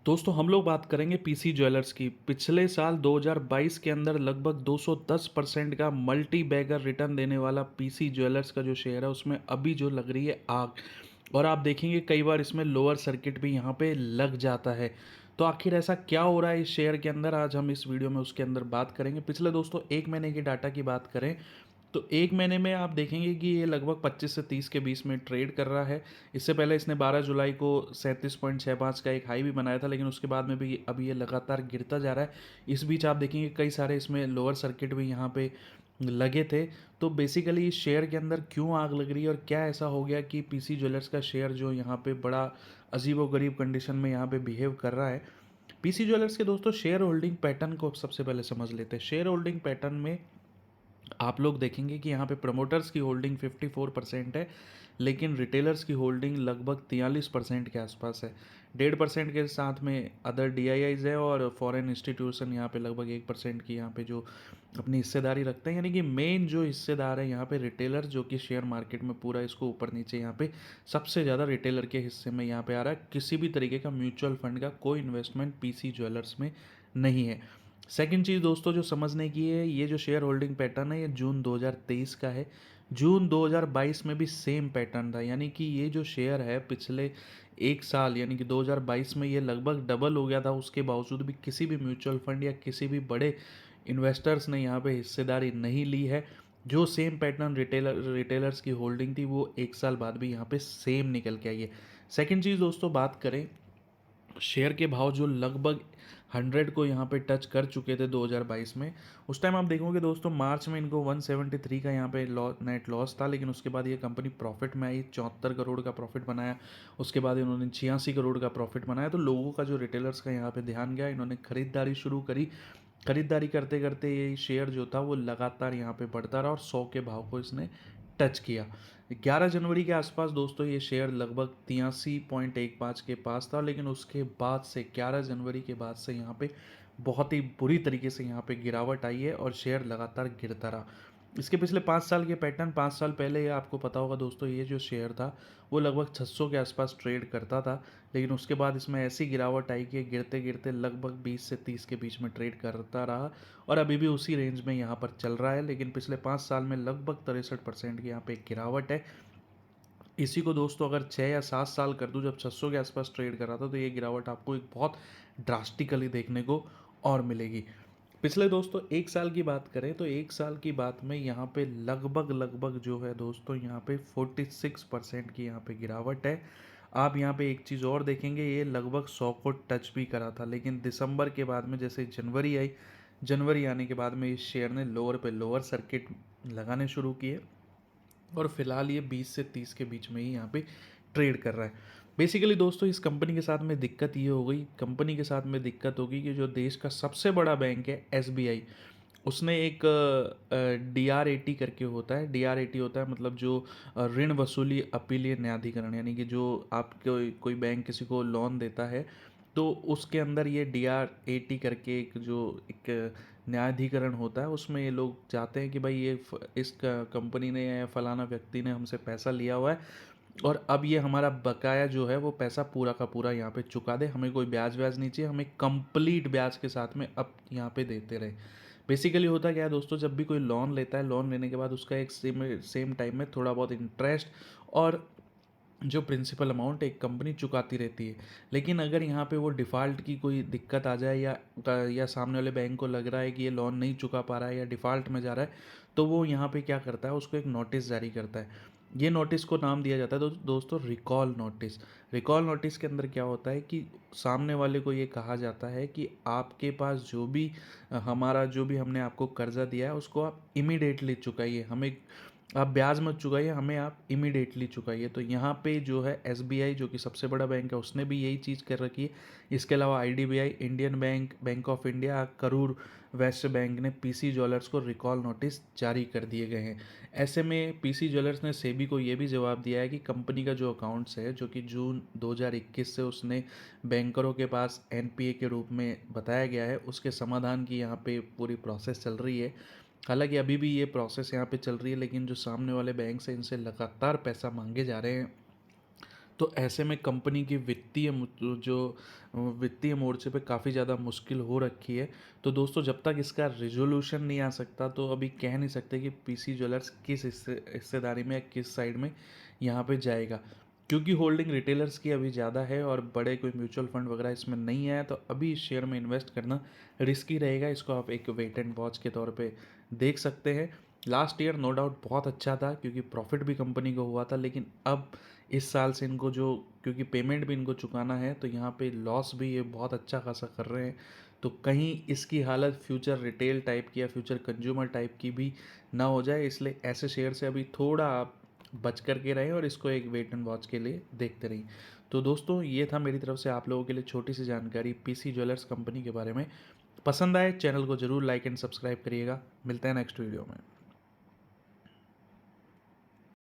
दोस्तों हम लोग बात करेंगे पीसी ज्वेलर्स की। पिछले साल 2022 के अंदर लगभग 210% का मल्टी बैगर रिटर्न देने वाला पीसी ज्वेलर्स का जो शेयर है उसमें अभी जो लग रही है आग। और आप देखेंगे कई बार इसमें लोअर सर्किट भी यहाँ पे लग जाता है। तो आखिर ऐसा क्या हो रहा है इस शेयर के अंदर, आज हम इस वीडियो में उसके अंदर बात करेंगे। पिछले दोस्तों एक महीने की डाटा की बात करें तो एक महीने में आप देखेंगे कि ये लगभग 25 से 30 के बीच में ट्रेड कर रहा है। इससे पहले इसने 12 जुलाई को 37.65 का एक हाई भी बनाया था, लेकिन उसके बाद में भी अभी ये लगातार गिरता जा रहा है। इस बीच आप देखेंगे कई सारे इसमें लोअर सर्किट भी यहाँ पे लगे थे। तो बेसिकली इस शेयर के अंदर क्यों आग लग रही है और क्या ऐसा हो गया कि पीसी ज्वेलर्स का शेयर जो यहाँ पे बड़ा अजीबो गरीब कंडीशन में यहाँ पे बिहेव कर रहा है। पीसी ज्वेलर्स के दोस्तों शेयर होल्डिंग पैटर्न को सबसे पहले समझ लेते हैं। शेयर होल्डिंग पैटर्न में आप लोग देखेंगे कि यहाँ पे प्रमोटर्स की होल्डिंग 54% है, लेकिन रिटेलर्स की होल्डिंग लगभग 43% के आसपास है। 1.5% के साथ में अदर डीआईआईज है और फॉरेन इंस्टीट्यूशन यहाँ पे लगभग 1% की यहाँ पे जो अपनी हिस्सेदारी रखते हैं। यानी कि मेन जो हिस्सेदार है यहाँ पे रिटेलर, जो कि शेयर मार्केट में पूरा इसको ऊपर नीचे यहाँ पे सबसे ज़्यादा रिटेलर के हिस्से में यहाँ पे आ रहा है। किसी भी तरीके का म्यूचुअल फंड का कोई इन्वेस्टमेंट पीसी ज्वेलर्स में नहीं है। सेकंड चीज़ दोस्तों जो समझने की है, ये जो शेयर होल्डिंग पैटर्न है ये जून 2023 का है। जून 2022 में भी सेम पैटर्न था, यानी कि ये जो शेयर है पिछले एक साल यानी कि 2022 में ये लगभग डबल हो गया था। उसके बावजूद भी किसी भी म्यूचुअल फंड या किसी भी बड़े इन्वेस्टर्स ने यहाँ पे हिस्सेदारी नहीं ली है। जो सेम पैटर्न रिटेलर्स की होल्डिंग थी वो एक साल बाद भी यहाँ पे सेम निकल के आई है। सेकंड चीज़ दोस्तों बात करें, शेयर के भाव जो लगभग 100 को यहाँ पे टच कर चुके थे 2022 में। उस टाइम आप देखोगे दोस्तों मार्च में इनको 173 का यहाँ पे नेट लॉस था, लेकिन उसके बाद ये कंपनी प्रॉफिट में आई, 74 करोड़ का प्रॉफिट बनाया। उसके बाद इन्होंने 86 करोड़ का प्रॉफिट बनाया। तो लोगों का जो रिटेलर्स का यहाँ पे ध्यान गया, इन्होंने खरीदारी शुरू करी। खरीदारी करते करते ये शेयर जो था वो लगातार यहाँ पे बढ़ता रहा और 100 के भाव को इसने टच किया। 11 जनवरी के आसपास दोस्तों ये शेयर लगभग 83.15 के पास था, लेकिन उसके बाद से 11 जनवरी के बाद से यहाँ पे बहुत ही बुरी तरीके से यहाँ पे गिरावट आई है और शेयर लगातार गिरता रहा। इसके पिछले 5 साल के पैटर्न, 5 साल पहले ये आपको पता होगा दोस्तों, ये जो शेयर था वो लगभग 600 के आसपास ट्रेड करता था, लेकिन उसके बाद इसमें ऐसी गिरावट आई कि गिरते गिरते लगभग 20 से 30 के बीच में ट्रेड करता रहा और अभी भी उसी रेंज में यहाँ पर चल रहा है। लेकिन पिछले 5 साल में लगभग 63% की यहाँ पे गिरावट है। इसी को दोस्तों अगर 6 या 7 साल कर दूं, जब 600 के आसपास ट्रेड कर रहा था, तो ये गिरावट आपको एक बहुत ड्रास्टिकली देखने को और मिलेगी। पिछले दोस्तों एक साल की बात करें तो एक साल की बात में यहाँ पे लगभग लगभग जो है दोस्तों यहाँ पे 46% की यहाँ पे गिरावट है। आप यहाँ पे एक चीज़ और देखेंगे, ये लगभग 100 को टच भी करा था, लेकिन दिसंबर के बाद में जैसे जनवरी आई, जनवरी आने के बाद में इस शेयर ने लोअर पे लोअर सर्किट लगाने शुरू किए और फिलहाल ये 20 से 30 के बीच में ही यहाँ पे ट्रेड कर रहा है। बेसिकली दोस्तों इस कंपनी के साथ में दिक्कत ये हो गई, कंपनी के साथ में दिक्कत होगी कि जो देश का सबसे बड़ा बैंक है एसबीआई, उसने एक DRAT करके होता है। DRAT होता है मतलब जो ऋण वसूली अपीलीय न्यायाधिकरण, यानी कि जो आपको कोई बैंक किसी को लोन देता है तो उसके अंदर ये DRAT करके एक जो एक न्यायाधिकरण होता है, उसमें ये लोग चाहते हैं कि भाई ये इस कंपनी ने या फलाना व्यक्ति ने हमसे पैसा लिया हुआ है और अब ये हमारा बकाया जो है वो पैसा पूरा का पूरा यहाँ पे चुका दे, हमें कोई ब्याज व्याज नहीं चाहिए, हमें कंप्लीट ब्याज के साथ में अब यहाँ पे देते रहे। बेसिकली होता क्या है दोस्तों, जब भी कोई लोन लेता है, लोन लेने के बाद उसका एक सेम टाइम में थोड़ा बहुत इंटरेस्ट और जो प्रिंसिपल अमाउंट एक कंपनी चुकाती रहती है। लेकिन अगर यहाँ पे वो डिफ़ॉल्ट की कोई दिक्कत आ जाए या सामने वाले बैंक को लग रहा है कि ये लोन नहीं चुका पा रहा है या डिफ़ॉल्ट में जा रहा है, तो वो यहाँ पे क्या करता है, उसको एक नोटिस जारी करता है। ये नोटिस को नाम दिया जाता है दोस्तों रिकॉल नोटिस। रिकॉल नोटिस के अंदर क्या होता है कि सामने वाले को ये कहा जाता है कि आपके पास जो भी हमारा जो भी हमने आपको कर्जा दिया है उसको आप इमीडिएटली चुकाइए, हमें आप ब्याज मत चुकाइए, हमें आप इमीडिएटली चुकाइए। तो यहाँ पे जो है एसबीआई जो कि सबसे बड़ा बैंक है उसने भी यही चीज़ कर रखी है। इसके अलावा IDBI, Indian bank, bank of India, Karur Vysya bank ने पीसी ज्वेलर्स को रिकॉल नोटिस जारी कर दिए गए हैं। ऐसे में पीसी ज्वेलर्स ने सेबी को ये भी जवाब दिया है कि कंपनी का जो अकाउंट्स है, जो कि जून 2021 से उसने बैंकरों के पास एनपीए के रूप में बताया गया है, उसके समाधान की यहाँ पे पूरी प्रोसेस चल रही है। हालांकि अभी भी ये प्रोसेस यहाँ पे चल रही है, लेकिन जो सामने वाले बैंक से इनसे लगातार पैसा मांगे जा रहे हैं, तो ऐसे में कंपनी की वित्तीय मोर्चे पे काफ़ी ज़्यादा मुश्किल हो रखी है। तो दोस्तों जब तक इसका रिजोल्यूशन नहीं आ सकता तो अभी कह नहीं सकते कि पीसी ज्वेलर्स किस हिस्सेदारी में या किस साइड में यहाँ पे जाएगा, क्योंकि होल्डिंग रिटेलर्स की अभी ज़्यादा है और बड़े कोई म्यूचुअल फंड वगैरह इसमें नहीं है। तो अभी इस शेयर में इन्वेस्ट करना रिस्की रहेगा। इसको आप एक वेट एंड वॉच के तौर पे देख सकते हैं। लास्ट ईयर नो डाउट बहुत अच्छा था क्योंकि प्रॉफिट भी कंपनी को हुआ था, लेकिन अब इस साल से इनको जो, क्योंकि पेमेंट भी इनको चुकाना है, तो यहाँ पे लॉस भी ये बहुत अच्छा खासा कर रहे हैं। तो कहीं इसकी हालत फ्यूचर रिटेल टाइप की या फ्यूचर कंज्यूमर टाइप की भी ना हो जाए, इसलिए ऐसे शेयर से अभी थोड़ा आप बच कर के रहें और इसको एक वेट एंड वॉच के लिए देखते रहिए। तो दोस्तों ये था मेरी तरफ से आप लोगों के लिए छोटी सी जानकारी पीसी ज्वेलर्स कंपनी के बारे में। पसंद आए चैनल को ज़रूर लाइक एंड सब्सक्राइब करिएगा। मिलते हैं नेक्स्ट वीडियो में।